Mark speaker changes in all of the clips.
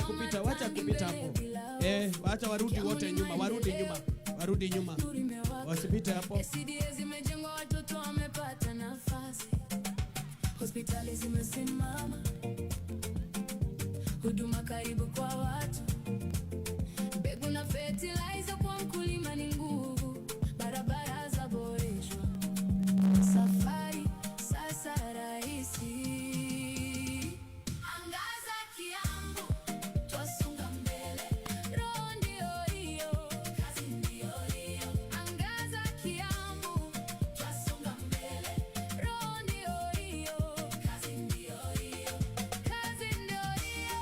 Speaker 1: wacha kupita hapo. Wacha warudi wote nyuma, warudi nyuma. Wasipite hapo.
Speaker 2: SDA zimejengwa, watoto wamepata nafasi. Hospitali zimesimama. Huduma karibu kwa watu. Mbegu na fertilizer kwa mkulima ni nguvu. Barabara zaboreshwa. Safari sasa rahisi. Angaza Kiambu, twasonga mbele. Roho ndio hiyo, kazi ndio hiyo. Angaza Kiambu, twasonga mbele. Roho ndio hiyo, kazi ndio hiyo. Kazi ndio hiyo.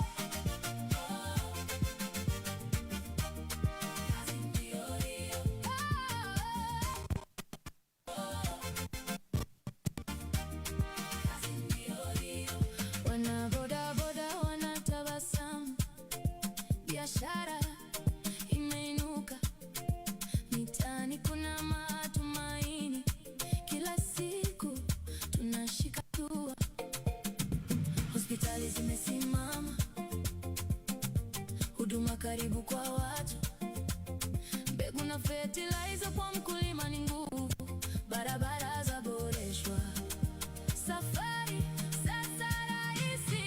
Speaker 2: Kazi ndio hiyo. Kazi ndio hiyo. Wana boda boda wanatabasamu. Biashara imeinuka. Mitaani kuna matumaini. Kila siku tunashika hatua. Hospitali zimesimama. Huduma karibu kwa watu. Mbegu na fertilizer kwa mkulima ni nguvu. Barabara zaboreshwa. Safari sasa rahisi.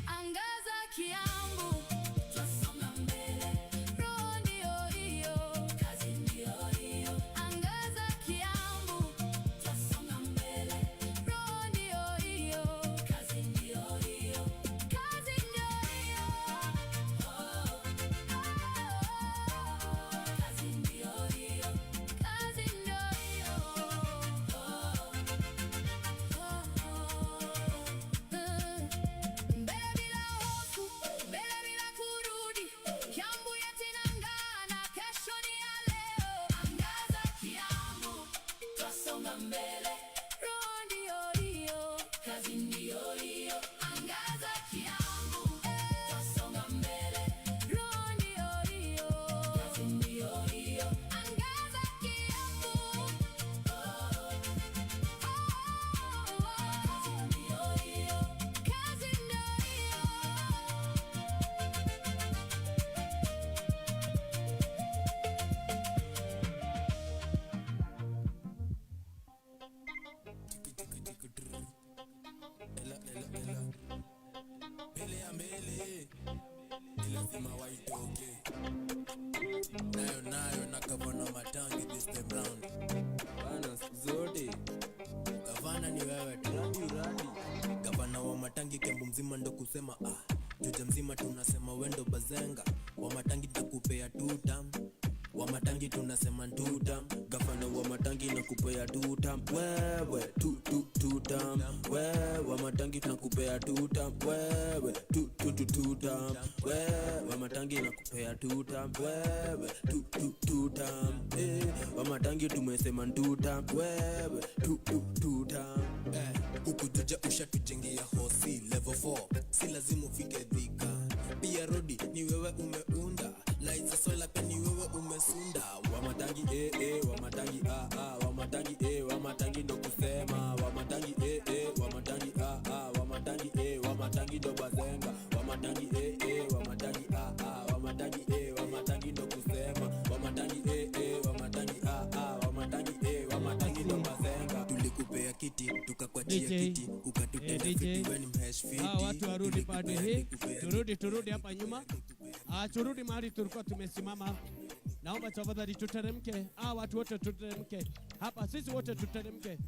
Speaker 2: Angaza Kiambu, twasonga mbele. Roho ndio hiyo, kazi ndio hiyo. Angaza Kiambu, twasonga mbele. Roho ndio hiyo, kazi ndio hiyo. Kazi ndio hiyo. Kazi ndio hiyo. Kazi ndio hiyo. Mbele bila hofu, mbele bila kurudi. Kiambu yetu inang'aa na kesho ni ya leo. Angaza Kiambu, twasonga mbele. Roho ndio hiyo, kazi ndio hiyo. Angaza Kiambu, twasonga mbele. Roho ndio hiyo, kazi ndio hiyo. Angaza Kiambu. Kazi ndio hiyo. Kazi ndio hiyo.
Speaker 3: Mbele ya mbele lazima waitoke nayo na gavana Matangi this time round. Bana siku zote gavana ni wewe tu, radi gavana wa Matangi Kiambu mzima ndo kusema juja mzima tunasema wendo bazenga wa Matangi takupea tutam. Wa Matangi tunasema tutam. Gavana wa Matangi nakupea tutam. Wewe tutam. Wewe wa Matangi nakupea tutam. Wewe tutam. Wewe wa Matangi nakupea tutam. Wewe tutam. Wa Matangi tumesema tutam. Wewe tutam. Huku juja ushatujengea hosi level 4. Si lazima ufike Thika. Pia rodi ni wewe umeunda. Lights sola pia ni wewe umesunda. Wa Matangi wa Matangi wa Matangi wa Matangi ndo kusema. Wa Matangi wa Matangi wa Matangi wa Matangi ndo bazenga. Wa Matangi wa Matangi wa Matangi wa Matangi ndo kusema. Wa Matangi wa Matangi wa Matangi wa Matangi ndo bazenga. Tulikupea kiti tukakwachia kiti ukatutenda fiti wewe ni mhash fiti.
Speaker 1: Watu warudi pande hii. Turudi hapa nyuma. Turudi mahali tulikuwa tumesimama. Naomba tafadhali tuteremke. Watu wote tuteremke. Hapa sisi wote tuteremke.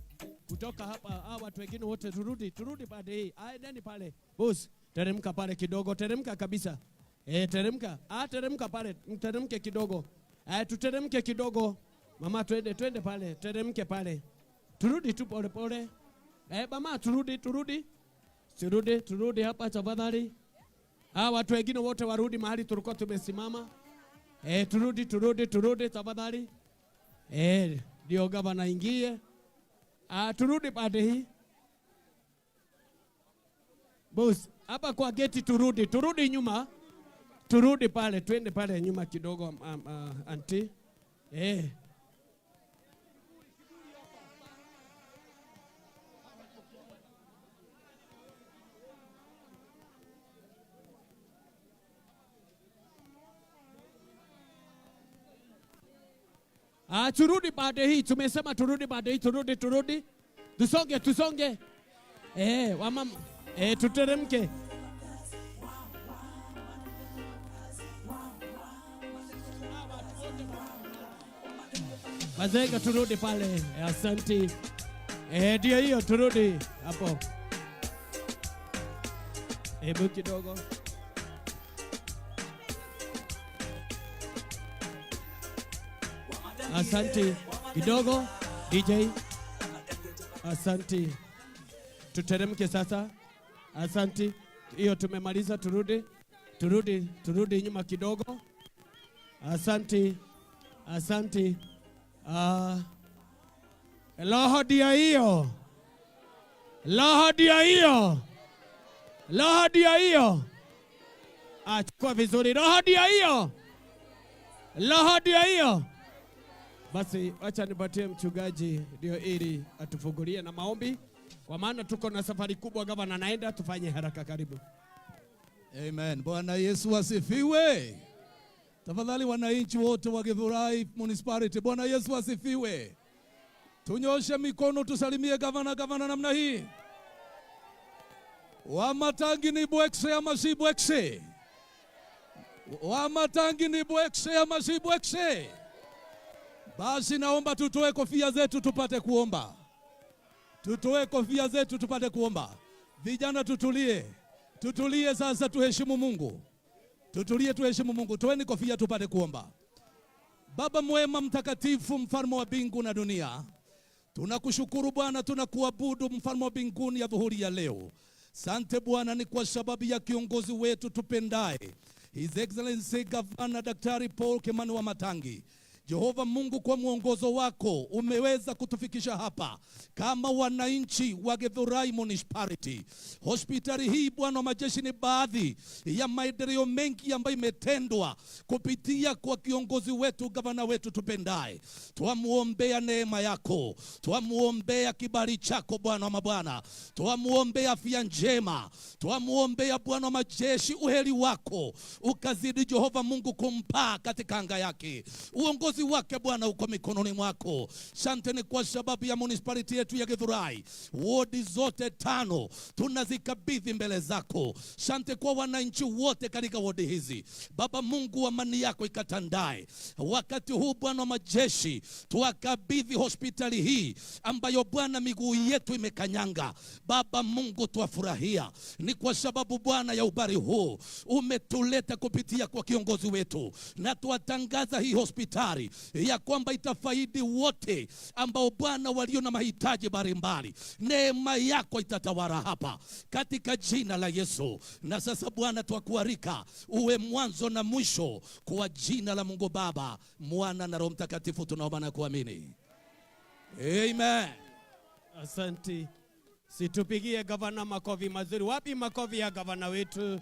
Speaker 1: Kutoka hapa watu wengine wote turudi pande hii. Nani pale? Boss, teremka pale kidogo. Teremka kabisa. Teremka. Teremka pale. Teremke kidogo. Tuteremke kidogo. Mama twende pale. Teremke pale. Turudi tu pole pole. Mama turudi. Turudi hapa tafadhali. Watu wengine wote warudi mahali tulikuwa tumesimama. Turudi tafadhali. Ndio gavana ingie. Turudi pande hii. Boss, hapa kwa geti turudi nyuma. Turudi pale, twende pale nyuma kidogo anti. Turudi baada hii, tumesema turudi baada hii, turudi. Tusonge. Wamama, tuteremke. Mazenga turudi pale. Asante. Ndio hiyo, turudi hapo. Hebu kidogo. Asante kidogo DJ. Asante. Tuteremke sasa. Asante. Hiyo tumemaliza, turudi nyuma kidogo. Asante. Roho dia hiyo. Chukua vizuri. Roho dia hiyo. Basi acha nipatie mchungaji ndio ili atufungulie na maombi, kwa maana tuko na safari kubwa. Gavana naenda, tufanye haraka. Karibu.
Speaker 4: Amen. Bwana Yesu asifiwe. Tafadhali wananchi wote wa Githurai Municipality, Bwana Yesu asifiwe. Tunyoshe mikono tusalimie gavana namna hii. Wamatangi ni bwekse ama si bwekse? Wamatangi ni bwekse ama si bwekse? Basi naomba tutoe kofia zetu tupate kuomba. Vijana tutulie sasa, tuheshimu Mungu. Tuheshimu Mungu. Toeni kofia tupate kuomba. Baba mwema mtakatifu, mfalme wa mbingu na dunia, tunakushukuru Bwana, tunakuabudu mfalme wa mbinguni ya dhuhuri ya leo. Sante Bwana, ni kwa sababu ya kiongozi wetu tupendaye, His Excellency Gavana Daktari Paul Kimani Wamatangi. Jehova Mungu, kwa mwongozo wako umeweza kutufikisha hapa kama wananchi wa Githurai Municipality. Hospitali hii Bwana wa majeshi ni baadhi ya maendeleo mengi ambayo imetendwa kupitia kwa kiongozi wetu, gavana wetu tupendaye. Tuamuombea neema yako, tuamuombea kibali chako Bwana wa mabwana, tuamuombea afya njema, tuamuombea Bwana wa majeshi uheri wako ukazidi Jehova Mungu kumpa katika anga yake. Uongozi wake Bwana uko mikononi mwako. Asante ni kwa sababu ya municipality yetu ya Githurai. Wodi zote 5 tunazikabidhi mbele zako. Asante kwa wananchi wote katika wodi hizi. Baba Mungu, amani yako ikatandae. Wakati huu Bwana wa majeshi, tuakabidhi hospitali hii ambayo Bwana miguu yetu imekanyanga. Baba Mungu, tuafurahia. Ni kwa sababu Bwana ya ubari huu umetuleta kupitia kwa kiongozi wetu, na tuatangaza hii hospitali ya kwamba itafaidi wote ambao Bwana walio na mahitaji mbalimbali. Neema yako itatawala hapa katika jina la Yesu. Na sasa Bwana, twakualika uwe mwanzo na mwisho, kwa jina la Mungu Baba, Mwana na Roho Mtakatifu tunaomba na kuamini. Amen.
Speaker 1: Asante. Situpigie gavana makofi mazuri. Wapi makofi ya gavana wetu?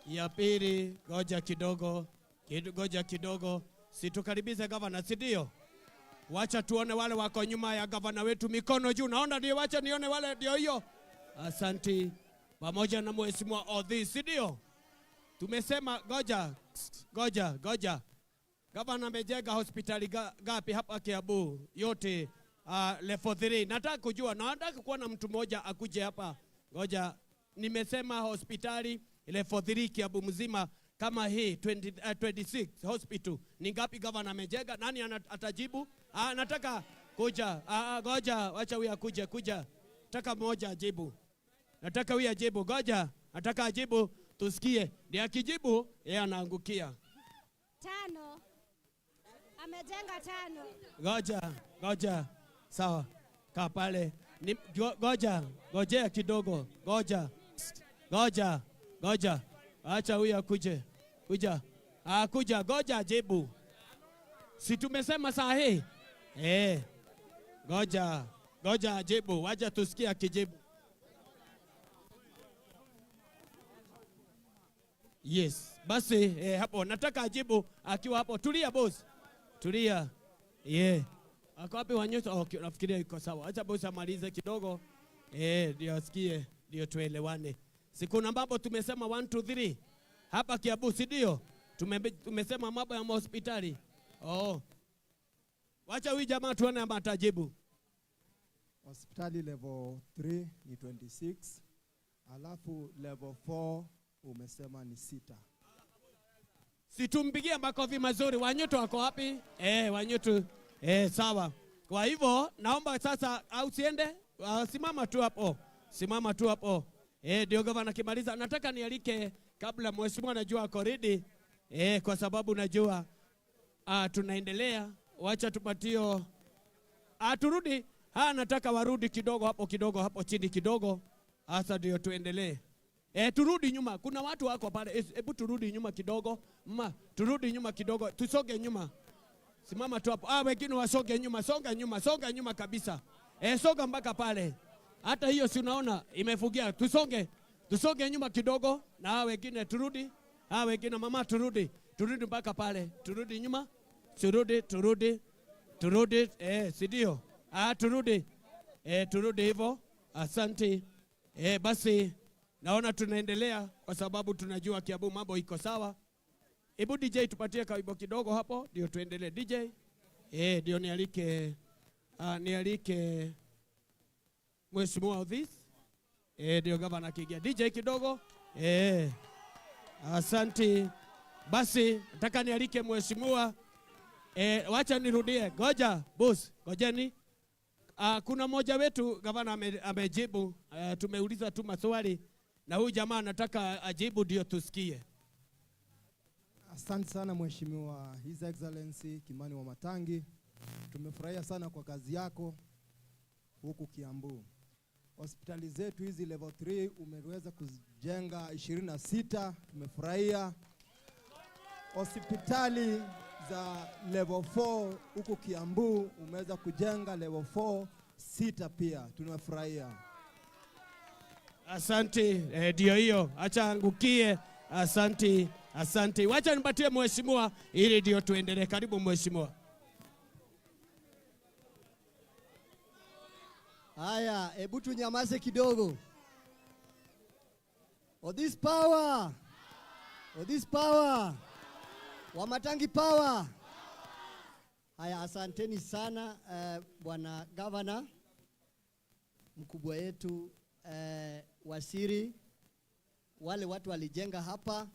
Speaker 1: Ya pili, goja kidogo. Situkaribize gavana, si ndio? Wacha tuone wale wako nyuma ya gavana wetu, mikono juu. Naona ndio, wacha nione wale, ndio hiyo. Asante. Pamoja na mheshimiwa Odhi, si ndio? Tumesema goja. Gavana amejenga hospitali gapi hapa Kiambu? Yote level 3. Nataka kujua, nataka kuona mtu mmoja akuje hapa. Goja. Nimesema hospitali level 3 Kiambu mzima kama hii 26 hospital. Ni ngapi gavana amejenga? Nani atajibu? Nataka kuja. Goja, wacha huyu kuja. Nataka mmoja ajibu. Nataka huyu ajibu. Goja, nataka ajibu tusikie. Ndiye akijibu yeye anaangukia.
Speaker 5: 5. Amejenga 5.
Speaker 1: Goja. Sawa. Kaa pale. Gojea kidogo. Goja. Acha huyu akuje. Kuja. Goja ajibu. Si tumesema saa hii? Goja ajibu. Wacha tusikie akijibu. Yes. Basi hapo nataka ajibu akiwa hapo. Tulia boss. Tulia. Ako wapi Wanyuso? Okay, nafikiria iko sawa. Acha boss amalize kidogo. Ndio asikie, ndio tuelewane. Siku na mambo tumesema 1 2 3 hapa Kiambu, si ndio? Tumesema mambo ya hospitali. Oh. Wacha huyu jamaa tuone ama atajibu.
Speaker 6: Hospitali level 3 ni 26, alafu level 4 umesema ni 6.
Speaker 1: Situmpigie makofi mazuri. Wanyuto wako wapi? Wanyuto. Sawa. Kwa hivyo naomba sasa au siende? Simama tu hapo. Simama tu hapo. Ndio gavana kimaliza. Nataka nialike kabla mheshimiwa najua ako ready. Kwa sababu najua tunaendelea. Wacha tupatio. Turudi. Nataka warudi kidogo hapo chini kidogo. Asa ndio tuendelee. Turudi nyuma. Kuna watu wako pale. Hebu turudi nyuma kidogo. Turudi nyuma kidogo. Tusoge nyuma. Simama tu hapo. Wengine wasoge nyuma. Songa nyuma kabisa. Soga mpaka pale. Hata hiyo si unaona imefugia. Tusoge nyuma kidogo na wengine turudi. Wengine mama turudi. Turudi mpaka pale. Turudi nyuma. Turudi. Si ndio? Turudi. Turudi hivyo. Asante. Basi naona tunaendelea kwa sababu tunajua Kiambu mambo iko sawa. Hebu DJ tupatie kawimbo kidogo hapo ndio tuendelee. DJ ndio nialike Mheshimiwa Odhis. Ndio gavana kigia. DJ kidogo. Asante. Basi nataka nialike Mheshimiwa. Wacha nirudie. Ngoja boss, ngojeni. Kuna mmoja wetu gavana amejibu. Tumeuliza tu maswali na huyu jamaa anataka ajibu ndio tusikie.
Speaker 6: Asante sana Mheshimiwa His Excellency Kimani Wamatangi. Tumefurahia sana kwa kazi yako huku Kiambu. Hospitali zetu hizi level 3 umeweza kujenga 26, tumefurahia. Hospitali za level 4 huku Kiambu umeweza kujenga level 4 6 pia, tunafurahia.
Speaker 1: Asante. Ndio hiyo. Acha angukie. Asante. Wacha nipatie mheshimiwa ili ndio tuendelee. Karibu mheshimiwa.
Speaker 7: Haya, hebu tunyamaze kidogo. Odhis power. Wamatangi power. Haya, asanteni sana bwana gavana, mkubwa yetu, wasiri, wale watu walijenga hapa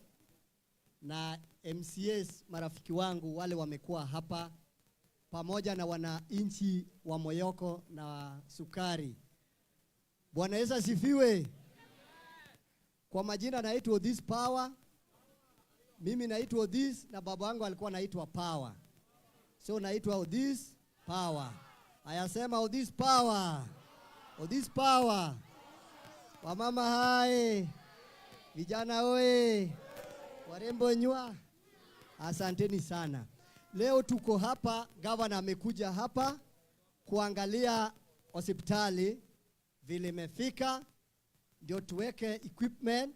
Speaker 7: na MCS marafiki wangu wale wamekuwa hapa pamoja na wananchi wa Moyoko na Sukari. Bwana Yesu asifiwe. Kwa majina naitwa Odhis Power. Mimi naitwa Odhis na baba wangu alikuwa anaitwa Power. So naitwa Odhis Power. Ayasema Odhis Power. Odhis Power. Wamama hai. Vijana oe. Warembo nywa. Asanteni sana. Leo tuko hapa, gavana amekuja hapa kuangalia hospitali vile imefika, ndio tuweke equipment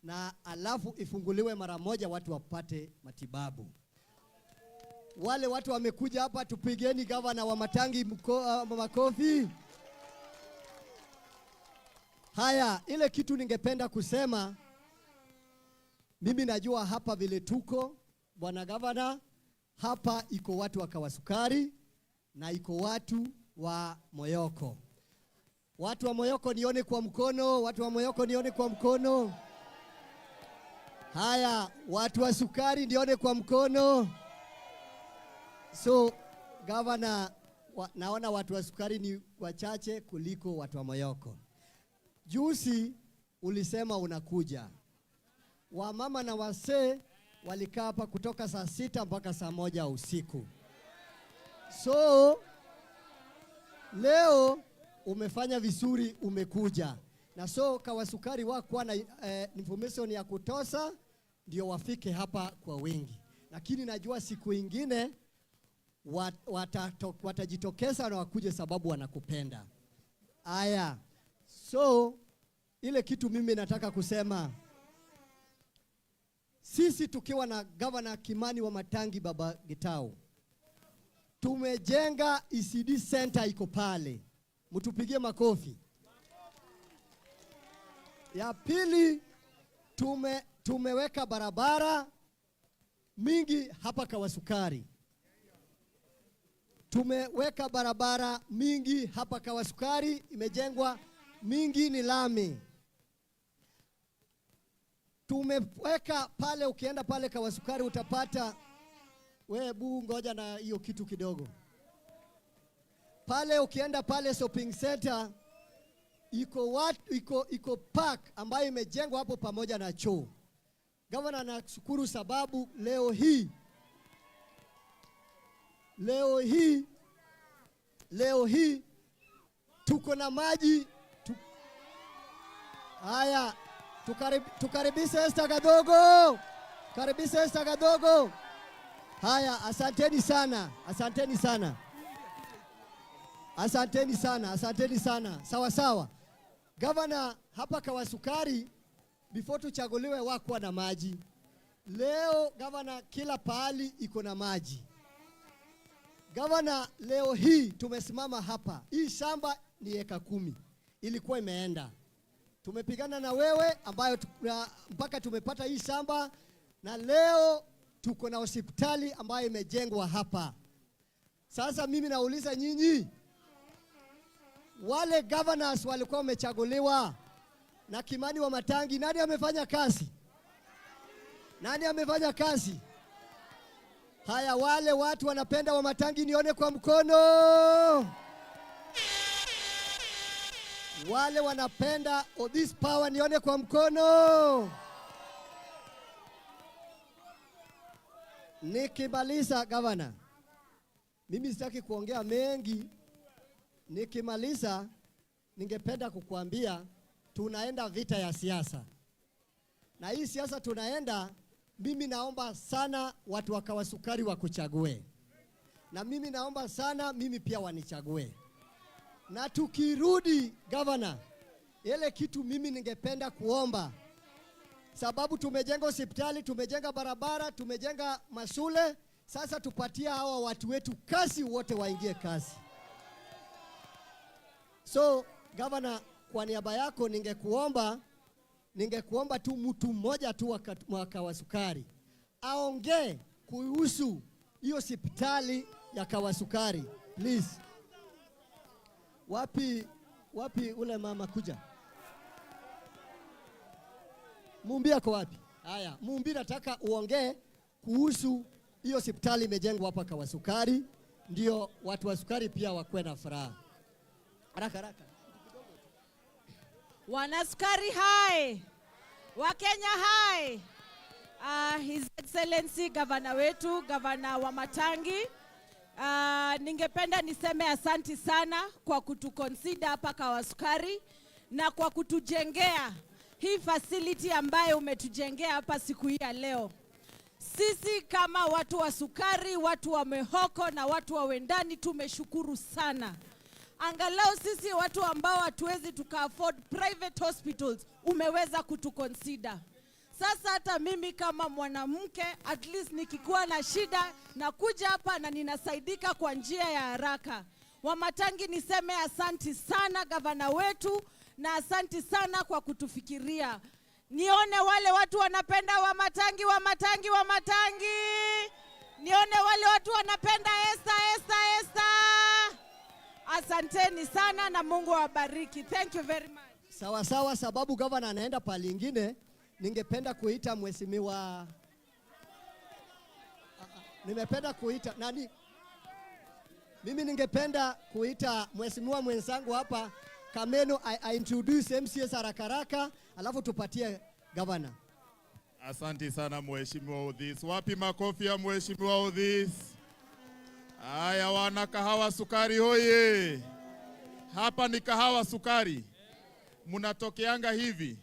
Speaker 7: na alafu ifunguliwe mara moja watu wapate matibabu. Wale watu wamekuja hapa, tupigeni gavana Wamatangi makofi. Haya, ile kitu ningependa kusema, mimi najua hapa vile tuko, bwana gavana, hapa iko watu wa Kawasukari na iko watu wa Moyoko. Watu wa Moyoko nione kwa mkono, watu wa Moyoko nione kwa mkono. Haya, watu wa Sukari nione kwa mkono. So, gavana, naona watu wa Sukari ni wachache kuliko watu wa Moyoko. Juzi ulisema unakuja. Wamama na wasee walikaa hapa kutoka saa 6 mpaka saa 1 usiku. So, leo umefanya vizuri, umekuja. Na so Kawasukari wakuwa na information ya kutosha ndio wafike hapa kwa wingi. Lakini najua siku ingine watajitokeza na wakuje sababu wanakupenda. Aya. So, ile kitu mimi nataka kusema, sisi tukiwa na gavana Kimani Wamatangi baba Gitau, tumejenga ECD center iko pale. Mtupigie makofi. Ya pili, tumeweka barabara mingi hapa Kawasukari. tumeweka barabara mingi hapa Kawasukari, imejengwa mingi ni lami. Tumeweka pale, ukienda pale Kawasukari utapata, webu ngoja na hiyo kitu kidogo. Pale ukienda pale shopping center, iko park ambayo imejengwa hapo pamoja na choo. Gavana anashukuru sababu leo hii tuko na maji. Haya, tukaribishe Esther Gadogo. Karibisha Esther Gadogo. Haya, asanteni sana. Asanteni sana. Asanteni sana. Asanteni sana. Sawa sawa. Gavana, hapa Kawasukari before tuchaguliwe wakuwa na maji. Leo gavana, kila pahali iko na maji. Gavana, leo hii tumesimama hapa. Hii shamba ni eka 10. Ilikuwa imeenda. Tumepigana na wewe ambayo mpaka tumepata hii shamba, na leo tuko na hospitali ambayo imejengwa hapa. Sasa mimi nauliza nyinyi, wale governors walikuwa wamechaguliwa na Kimani Wamatangi, nani amefanya kazi? Nani amefanya kazi? Haya, wale watu wanapenda Wamatangi nione kwa mkono. Wale wanapenda this power nione kwa mkono. Nikimaliza gavana, mimi sitaki kuongea mengi. Nikimaliza ningependa kukuambia tunaenda vita ya siasa. Na hii siasa tunaenda, mimi naomba sana watu wa Kawasukari wakuchague. Na mimi naomba sana mimi pia wanichague. Na tukirudi gavana, ile kitu mimi ningependa kuomba, sababu tumejenga hospitali, tumejenga barabara, tumejenga mashule, sasa tupatia hawa watu wetu kazi, wote waingie kazi. So gavana, kwa niaba yako ningekuomba tu mtu mmoja tu wa Kawasukari aongee kuhusu hiyo hospitali ya Kawasukari, please. Wapi ule mama kuja? Mumbi ako wapi? Haya, Mumbi, nataka uongee kuhusu hiyo hospitali imejengwa hapa Kawasukari, ndio watu wa Sukari pia wakwe na furaha. Haraka.
Speaker 8: Wanasukari hai, Wakenya hai. His Excellency Gavana wetu, Gavana Wamatangi, ningependa niseme asanti sana kwa kutuconsider hapa Kawasukari na kwa kutujengea hii facility ambayo umetujengea hapa siku hii ya leo. Sisi kama watu wa Sukari, watu wa Mehoko na watu wa Wendani tumeshukuru sana. Angalau sisi watu ambao hatuwezi tuka-afford private hospitals umeweza kutuconsider. Sasa hata mimi kama mwanamke, at least nikikuwa na shida na kuja hapa na ninasaidika kwa njia ya haraka. Wamatangi, niseme asanti sana gavana wetu, na asanti sana kwa kutufikiria. Nione wale watu wanapenda Wamatangi. Nione wale watu wanapenda Esther. Asanteni sana na Mungu awabariki. Thank you very much.
Speaker 7: Sawa, sababu gavana anaenda pale ingine, ningependa kuita mheshimiwa, nimependa kuita nani? Mimi ningependa kuita mheshimiwa mwenzangu hapa Kameno, I introduce MCS haraka, alafu tupatie gavana.
Speaker 9: Asante sana mheshimiwa Odhis. Wapi makofi ya mheshimiwa Odhis? Haya, wana Kahawa Sukari hoye. Hapa ni Kahawa Sukari. Munatokeanga hivi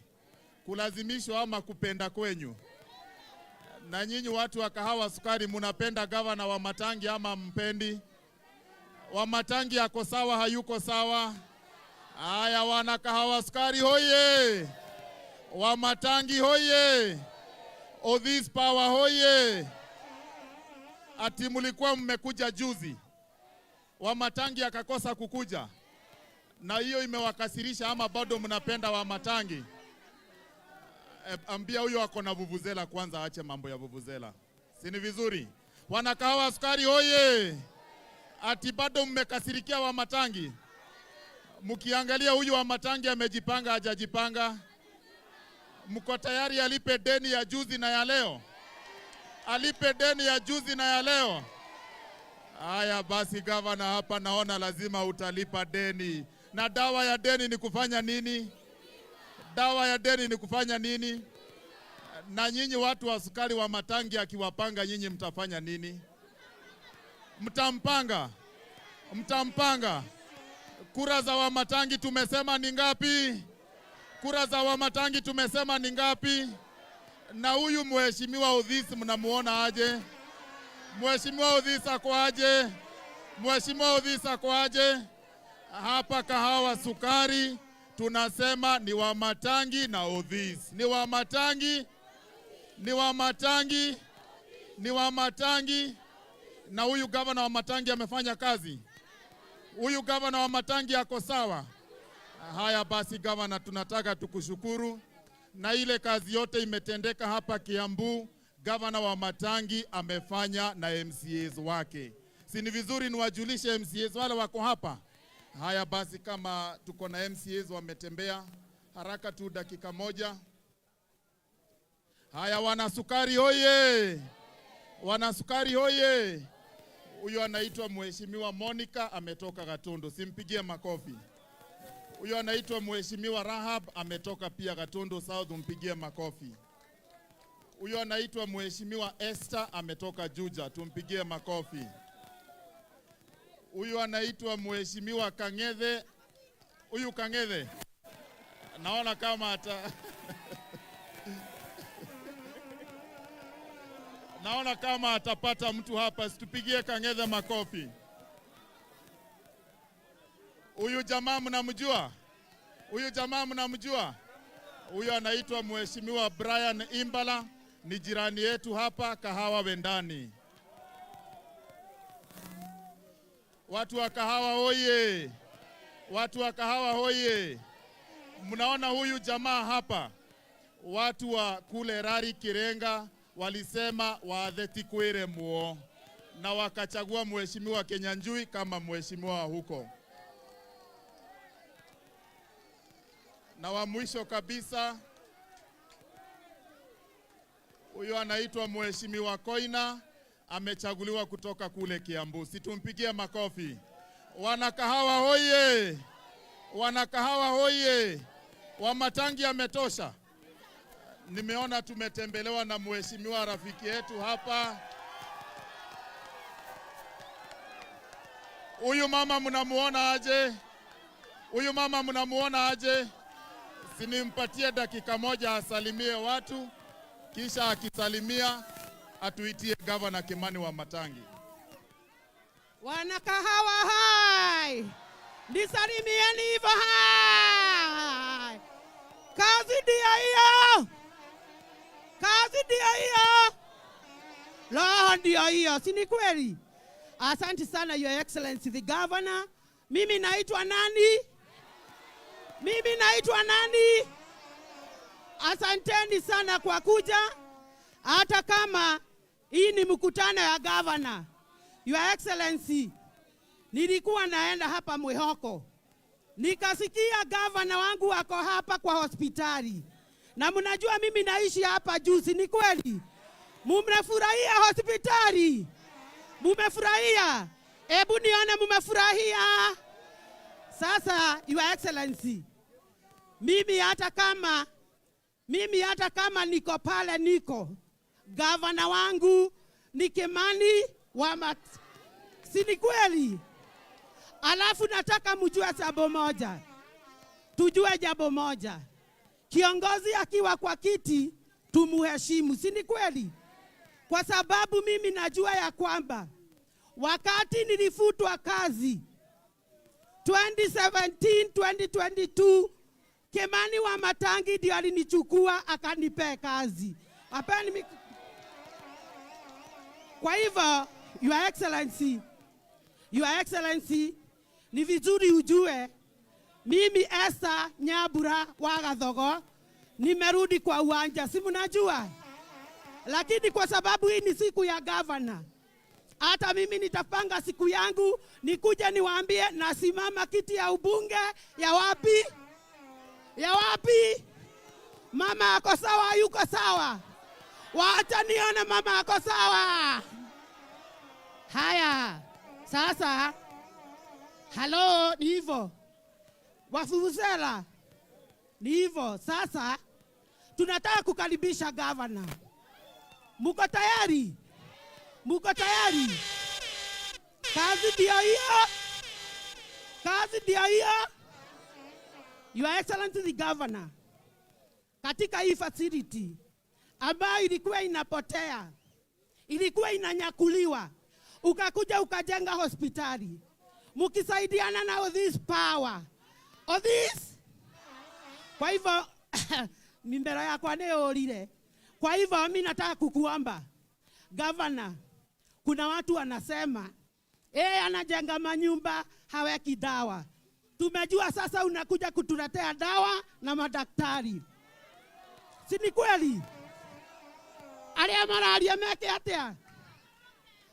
Speaker 9: kulazimishwa ama kupenda kwenyu? Na nyinyi watu wa Kahawa Sukari munapenda gavana Wamatangi ama mpendi? Wamatangi yako sawa, hayuko sawa? Haya, wana Kahawa Sukari hoye. Wamatangi hoye. Odhis power hoye. Ati mulikuwa mmekuja juzi, Wamatangi akakosa kukuja, na hiyo imewakasirisha ama bado mnapenda Wamatangi? Ambia huyo ako na vuvuzela kwanza aache mambo ya vuvuzela. Si ni vizuri? Wana Kahawa Sukari hoye. Ati bado mmekasirikia Wamatangi? Mkiangalia huyu Wamatangi amejipanga hajajipanga? Mko tayari alipe deni ya juzi na ya leo? Alipe deni ya juzi na ya leo? Haya basi, gavana, hapa naona lazima utalipa deni. Na dawa ya deni ni kufanya nini? Dawa ya deni ni kufanya nini? Na nyinyi watu wa sukari wa Matangi akiwapanga nyinyi mtafanya nini? Mtampanga? Mtampanga? Kura za Wamatangi tumesema ni ngapi? Kura za Wamatangi tumesema ni ngapi? Na huyu mheshimiwa Odhis mnamuona aje? Mheshimiwa Odhis ako aje? Mheshimiwa Odhis ako aje? Hapa Kahawa Sukari tunasema ni Wamatangi na Odhis. Ni Wamatangi, ni Wamatangi, ni Wamatangi. Na huyu gavana wa Matangi amefanya kazi. Huyu gavana wa Matangi ako sawa. Haya basi gavana, tunataka tukushukuru. Na ile kazi yote imetendeka hapa Kiambu, gavana wa Matangi amefanya na MCAs wake. Si ni vizuri niwajulishe MCAs wale wako hapa? Haya basi, kama tuko na MCAs wametembea, haraka tu dakika moja. Haya, Wanasukari hoye! Wanasukari hoye! Huyu anaitwa Mheshimiwa Monica, ametoka Gatundu. Simpigie makofi. Huyu anaitwa Mheshimiwa Rahab, ametoka pia Gatundu South, mpigie makofi. Huyu anaitwa Mheshimiwa Esther, ametoka Juja, tumpigie makofi. Huyu anaitwa Mheshimiwa Kangethe. Huyu Kangethe naona kama naona kama atapata mtu hapa, situpigie Kangethe makofi. Huyu jamaa mnamjua? Huyu jamaa mnamjua? Huyu anaitwa Mheshimiwa Brian Imbala, ni jirani yetu hapa Kahawa Wendani. Watu wa Kahawa hoye! Watu wa Kahawa hoye! Mnaona huyu jamaa hapa? Watu wa kule Rari Kirenga walisema waadhetikwere muo, na wakachagua Mheshimiwa Kenyanjui kama mheshimiwa huko. Na wa mwisho kabisa, huyo anaitwa Mheshimiwa Koina, amechaguliwa kutoka kule Kiambu. Situmpigie makofi. Wanakahawa hoye! Wanakahawa hoye! Wamatangi ametosha. Nimeona tumetembelewa na mheshimiwa rafiki yetu hapa. Huyu mama mnamuona aje? Huyu mama mnamuona aje? Sinimpatie dakika moja asalimie watu, kisha akisalimia atuitie Gavana Kimani wa Matangi.
Speaker 10: Wanakahawa hai! Nisalimieni hivyo hai! Kazi ndio hiyo! Kazi ndio hiyo! Roho ndio hiyo, si ni kweli? Asante sana Your Excellency the Governor. Mimi naitwa nani? Mimi naitwa nani? Asanteni sana kwa kuja. Hata kama hii ni mkutano ya governor. Your Excellency, nilikuwa naenda hapa Mwihoko. Nikasikia governor wangu wako hapa kwa hospitali. Na mnajua mimi naishi hapa juzi, ni kweli? Mumefurahia hospitali? Mumefurahia? Hebu nione mumefurahia. Sasa Your Excellency, mimi hata kama niko pale niko, gavana wangu ni Kimani wa si ni kweli? Alafu nataka mjue jambo moja. Tujue jambo moja. Kiongozi akiwa kwa kiti tumuheshimu, si ni kweli? Kwa sababu mimi najua ya kwamba wakati nilifutwa kazi 2017, 2022, Kimani wa Matangi ndio alinichukua akanipea kazi. Apeni kwa hivyo, Your Excellency, ni vizuri ujue mimi Esther Nyambura wa Gathogo nimerudi kwa uwanja, si mnajua? Lakini kwa sababu hii ni siku ya governor, hata mimi nitapanga siku yangu nikuje niwaambie nasimama kiti ya ubunge ya wapi? Ya wapi? Mama ako sawa, yuko sawa? Wacha nione mama ako sawa. Haya, sasa halo, ni hivyo. Wafuvuzela, ni hivyo. Sasa tunataka kukaribisha gavana. Muko tayari? Muko tayari? Kazi ndio hiyo. Kazi ndio hiyo. Your Excellency the Governor, katika hii facility ambayo ilikuwa inapotea, ilikuwa inanyakuliwa, ukakuja ukajenga hospitali, mukisaidiana na this power. This. Kwa hivyo mimbera yako neorire. Kwa hivyo mimi nataka kukuomba Governor, kuna watu wanasema anajenga manyumba haweki dawa. Tumejua sasa unakuja kutuletea dawa na madaktari. Si ni kweli? Aria malaria meke atia?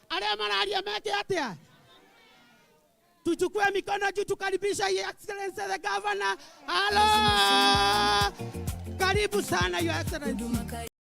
Speaker 10: Aria malaria meke atia? Tuchukue mikono juu tukaribisha Your Excellency the Governor. Hello! Karibu sana Your Excellency.